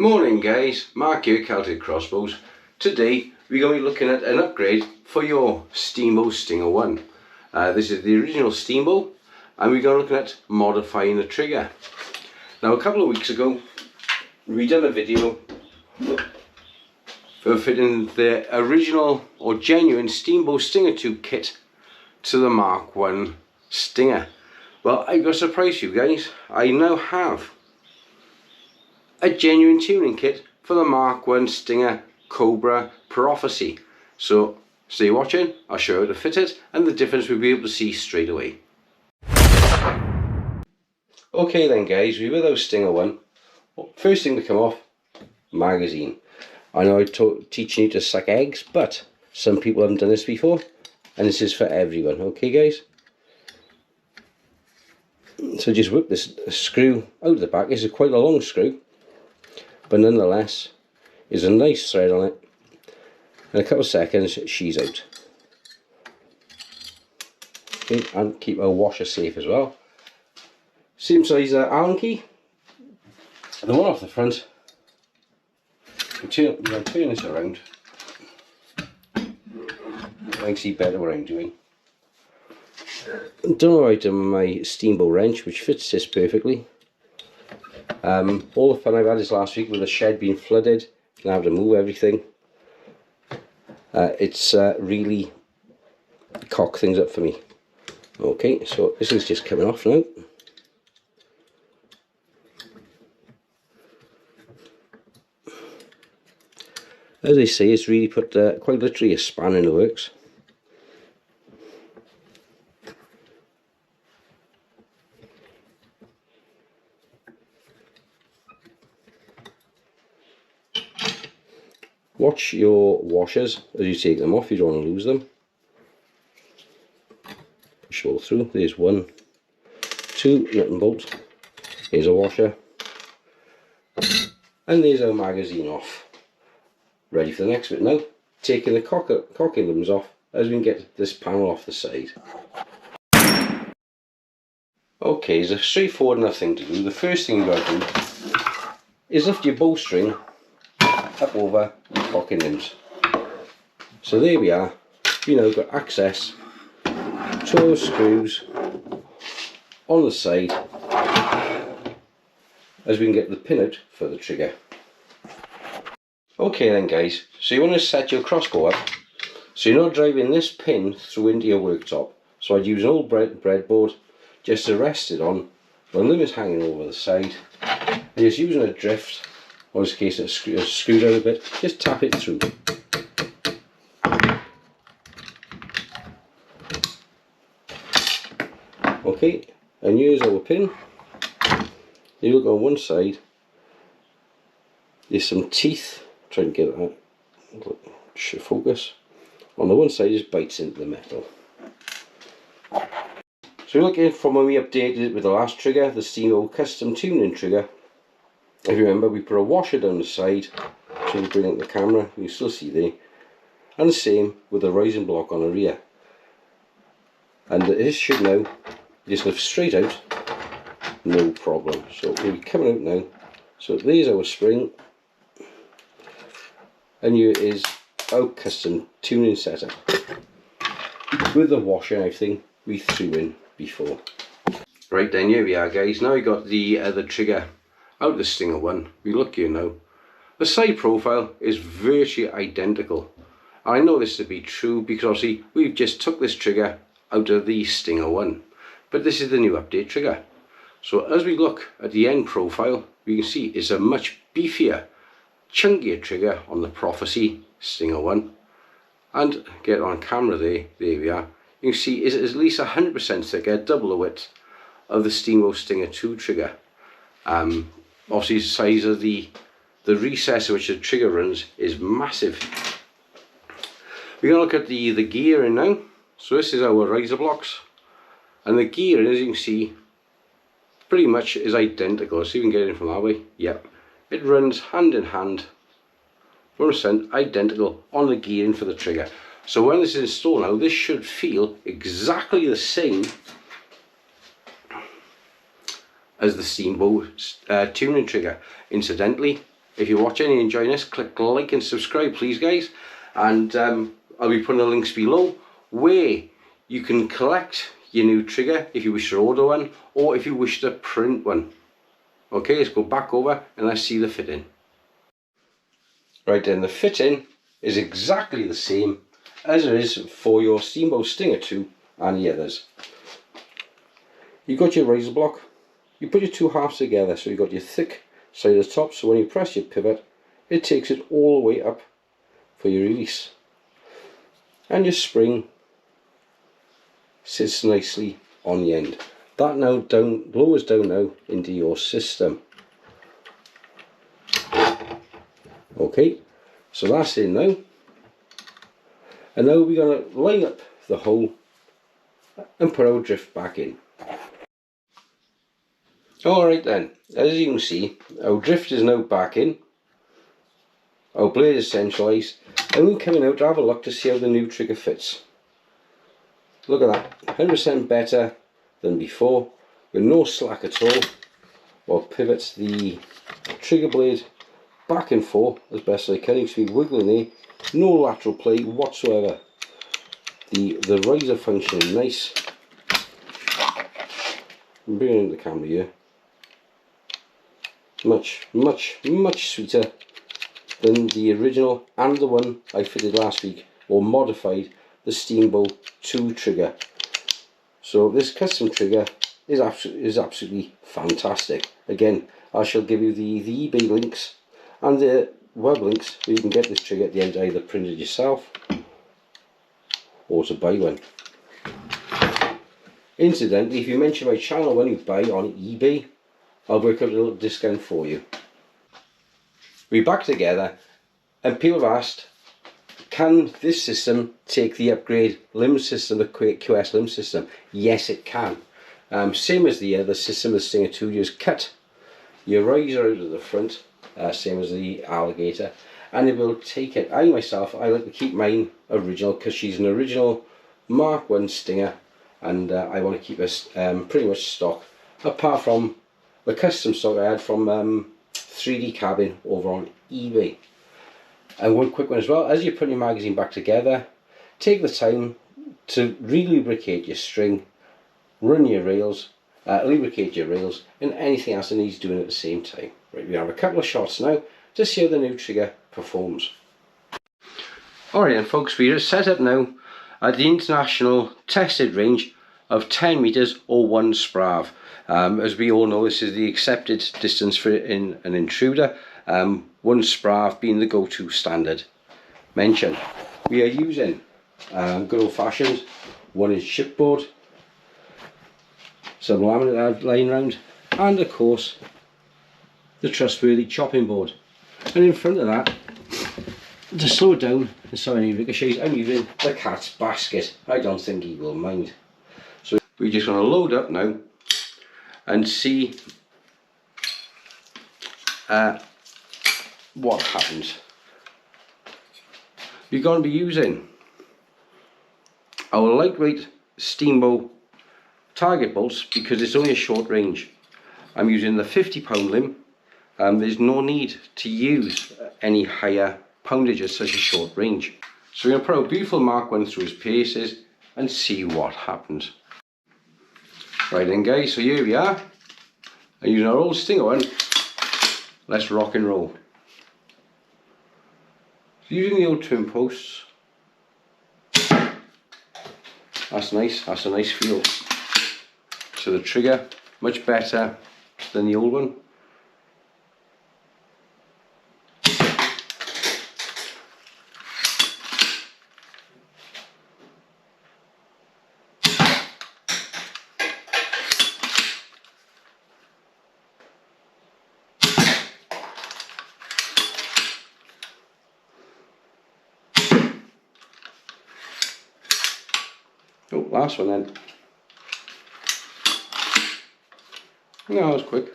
Morning guys, Mark here, Celtic Crossbows. Today we're going to be looking at an upgrade for your steambow Stinger 1. This is the original steambow and we're going to look at modifying the trigger. Now a couple of weeks ago we done a video for fitting the original or genuine steambow Stinger 2 kit to the Mark 1 Stinger. Well, I've got a surprise for you guys. I now have a genuine tuning kit for the Mark 1 Stinger Cobra Prophecy. So stay watching, I'll show you how to fit it and the difference we'll be able to see straight away. Okay then guys, we're with our Stinger 1. First thing to come off, magazine. I know I'm teaching you to suck eggs, but some people haven't done this before and this is for everyone, okay guys? So just whip this screw out of the back. This is quite a long screw, but nonetheless there's a nice thread on it. In a couple of seconds she's out. Okay, and keep our washer safe as well. Same size Allen key. The one off the front. I'll turn this around. I can see better what I'm doing. Don't know what I've done with my steambow wrench, which fits this perfectly. All the fun I've had is last week with the shed being flooded and I have to move everything. It's really cocked things up for me. Okay, so this is just coming off now. As they say, it's really put quite literally a spanner in the works. Watch your washers as you take them off, you don't want to lose them. Push all through. There's one, two nut and bolt. Here's a washer. And there's our magazine off. Ready for the next bit now. Taking the cocking limbs off as we can get this panel off the side. Okay, it's a straightforward enough thing to do. The first thing you've got to do is lift your bowstring up over your cocking limbs. So there we are. You know, got access to those screws on the side as we can get the pin out for the trigger. Okay then guys, so you want to set your crossbow up so you're not driving this pin through into your worktop. So I'd use an old breadboard just to rest it on. The limb is hanging over the side. And just using a drift, or in this case it's screwed out a bit, just tap it through. Okay, and here's our pin. You look on one side, there's some teeth. Try and get that, should focus. On the one side just bites into the metal. So we're looking from when we updated it with the last trigger, the steambow custom tuning trigger. If you remember, we put a washer down the side, so you bring out the camera, you still see there. And the same with the rising block on the rear. And this should now just lift straight out, no problem. So we'll be coming out now. So there's our spring. And here is our custom tuning setup with the washer and everything we threw in before. Right then, here we are guys. Now we got the trigger out of the Stinger 1. We look here now. The side profile is virtually identical. And I know this to be true because obviously we've just took this trigger out of the Stinger 1. But this is the new update trigger. So as we look at the end profile, we can see it's a much beefier, chunkier trigger on the Prophecy Stinger 1, and get on camera there we are. You can see it's at least 100% thicker, double the width of the steambow Stinger 2 trigger. Obviously the size of the recess in which the trigger runs is massive. We're going to look at the gearing now. So this is our riser blocks, and the gearing, as you can see, pretty much is identical. So you can get in from that way. Yep. It runs hand in hand, 100% identical on the gearing for the trigger. So when this is installed now, this should feel exactly the same as the steambow tuning trigger. Incidentally, if you're watching and enjoying this, click like and subscribe please guys, and I'll be putting the links below where you can collect your new trigger if you wish to order one, or if you wish to print one. Okay, let's go back over and let's see the fitting. Right then, the fitting is exactly the same as it is for your Steambow Stinger 2 and the others. You've got your riser block, you put your two halves together, so you've got your thick side at the top, so when you press your pivot it takes it all the way up for your release, and your spring sits nicely on the end. That now lowers down now into your system. Okay, so that's in now, and now we're going to line up the hole and put our drift back in. Alright then, as you can see, our drift is now back in, our blade is centralised, and we're coming out to have a look to see how the new trigger fits. Look at that, 100% better than before, with no slack at all, while pivots the trigger blade back and forth as best as I can. You can see wiggling there, no lateral play whatsoever. The riser function is nice. I'm bringing in the camera here. Much sweeter than the original and the one I fitted last week, or modified, the Steambow 2 trigger. So this custom trigger is absolutely fantastic. Again, I shall give you the eBay links and the web links where you can get this trigger at the end, either print it yourself or to buy one. Incidentally, if you mention my channel when you buy on eBay, I'll work out a little discount for you. We're back together, and people have asked, can this system take the upgrade limb system, the QS limb system? Yes, it can. Same as the other system, the Stinger 2, you just cut your riser out of the front, same as the Alligator, and it will take it. I myself, I like to keep mine original because she's an original Mark 1 Stinger, and I want to keep us pretty much stock, apart from the custom stock I had from 3D Cabin over on eBay. And one quick one as well, as you put your magazine back together, take the time to re-lubricate your string, run your rails, lubricate your rails, and anything else that needs doing at the same time. Right, we have a couple of shots now to see how the new trigger performs. Alright then folks, we are set up now at the international tested range of 10 meters or 1 sprav. As we all know, this is the accepted distance for an intruder, 1 sprav being the go-to standard. Mention, we are using good old-fashioned 1-inch chipboard, some laminate I've lying around, and of course the trustworthy chopping board. And in front of that, to slow it down and so any ricochets, I'm using the cat's basket. I don't think he will mind. So we're just going to load up now and see what happens. We're going to be using our lightweight Steambow target bolts because it's only a short range. I'm using the 50-pound limb. There's no need to use any higher poundage at such a short range. So we're going to put our beautiful Mark 1 through his paces and see what happens. Right then guys, so here we are. I'm using our old Stinger 1. Let's rock and roll. So using the old trim posts. That's nice, that's a nice feel. So the trigger, much better than the old one. Oh, last one then. No, that was quick.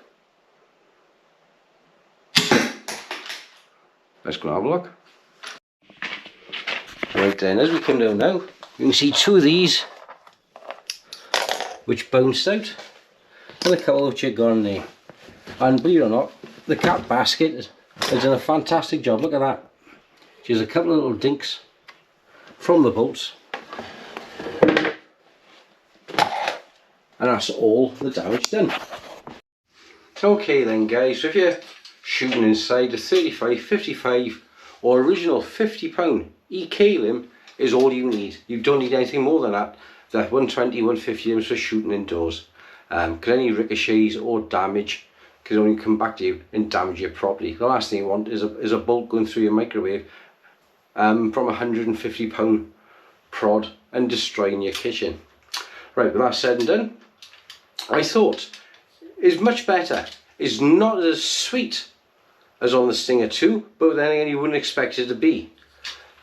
Let's go and have a look. Right then, as we come down now, you can see 2 of these which bounced out, and a couple which are gone there. And believe it or not, the cat basket They've done a fantastic job. Look at that. There's a couple of little dinks from the bolts, and that's all the damage done. Okay then guys, so if you're shooting inside a 35, 55 or original £50 EK limb is all you need. You don't need anything more than that. That 120, 150 limbs for shooting indoors. Because any ricochets or damage can only come back to you and damage you properly. The last thing you want is a bolt going through your microwave from a £150 prod and destroying your kitchen. Right, with that said and done, I thought is much better. It's not as sweet as on the Stinger 2, but then again you wouldn't expect it to be.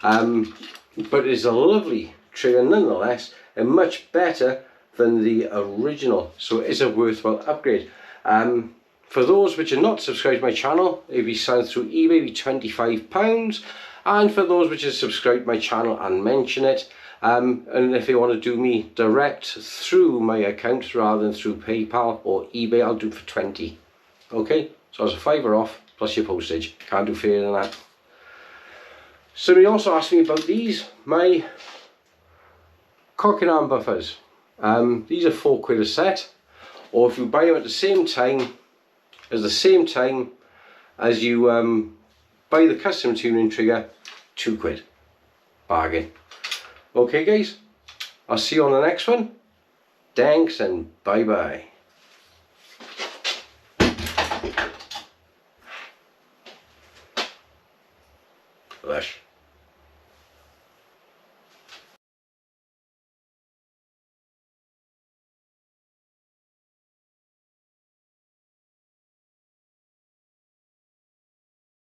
But it's a lovely trigger nonetheless, and much better than the original, so it's a worthwhile upgrade. For those which are not subscribed to my channel, it'll be sold through eBay, be £25, and for those which are subscribed to my channel and mention it, and if they want to do me direct through my account rather than through PayPal or eBay, I'll do it for 20. Okay, so it's a £5 off plus your postage. Can't do fairer than that. Somebody also asked me about these, my cocking arm buffers. These are £4 a set, or if you buy them at the same time as you buy the custom tuning trigger, £2. Bargain. Okay guys, I'll see you on the next one. Thanks and bye bye. Lush.